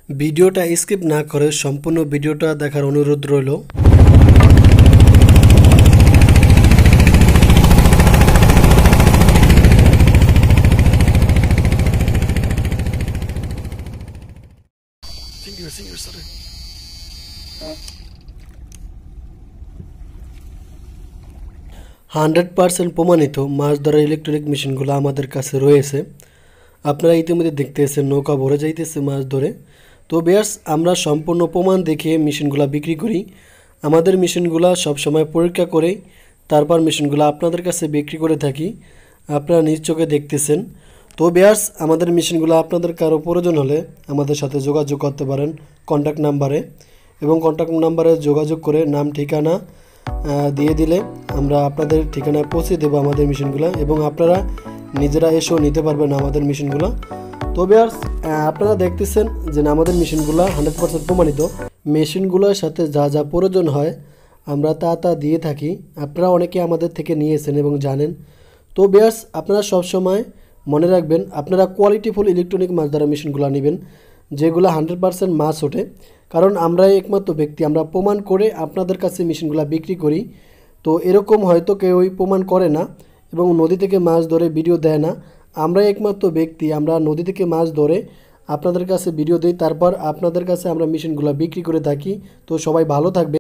ভিডিওটা স্কিপ না করে সম্পূর্ণ ভিডিওটা দেখার অনুরোধ রইল। হান্ড্রেড পার্সেন্ট প্রমাণিত মাছ ধরার ইলেকট্রনিক মেশিনগুলো আমাদের কাছে রয়েছে। আপনারা ইতিমধ্যে দেখতেছেন নৌকা ভরে যাইতেছে মাছ ধরে। তো বেয়ার্স, আমরা সম্পূর্ণ প্রমাণ দেখে মেশিনগুলো বিক্রি করি। আমাদের মেশিনগুলো সবসময় পরীক্ষা করে তারপর মেশিনগুলো আপনাদের কাছে বিক্রি করে থাকি। আপনারা নিজ চোখে দেখতেছেন। তো বেয়ার্স, আমাদের মেশিনগুলো আপনাদের কারো প্রয়োজন হলে আমাদের সাথে যোগাযোগ করতে পারেন কন্ট্যাক্ট নাম্বারে, এবং কন্ট্যাক্ট নাম্বারে যোগাযোগ করে নাম ঠিকানা দিয়ে দিলে আমরা আপনাদের ঠিকানায় পৌঁছে দেবো আমাদের মেশিনগুলো, এবং আপনারা নিজেরা এসেও নিতে পারবেন আমাদের মেশিনগুলো। তো ভিউয়ার্স, আপনারা দেখতেছেন যে আমাদের মেশিনগুলো 100% প্রমাণিত। মেশিনগুলোর সাথে যা যা প্রয়োজন হয় আমরা তা দিয়ে থাকি। আপনারা অনেকে আমাদের থেকে নিয়েছেন এবং জানেন। তো ভিউয়ার্স, আপনারা সবসময় মনে রাখবেন আপনারা কোয়ালিটিফুল ইলেকট্রনিক মাছ ধরা মেশিনগুলো নেবেন, যেগুলো 100% মাছ ওঠে। কারণ আমরাই একমাত্র ব্যক্তি, আমরা প্রমাণ করে আপনাদের কাছে মেশিনগুলো বিক্রি করি। তো এরকম হয়তো কেউই প্রমাণ করে না এবং নদী থেকে মাছ ধরে ভিডিও দেয় না। আমরাই একমাত্র ব্যক্তি, আমরা নদী থেকে মাছ ধরে আপনাদের কাছে ভিডিও দিই, তারপর আপনাদের কাছে আমরা মেশিনগুলো বিক্রি করে থাকি। তো সবাই ভালো থাকবে।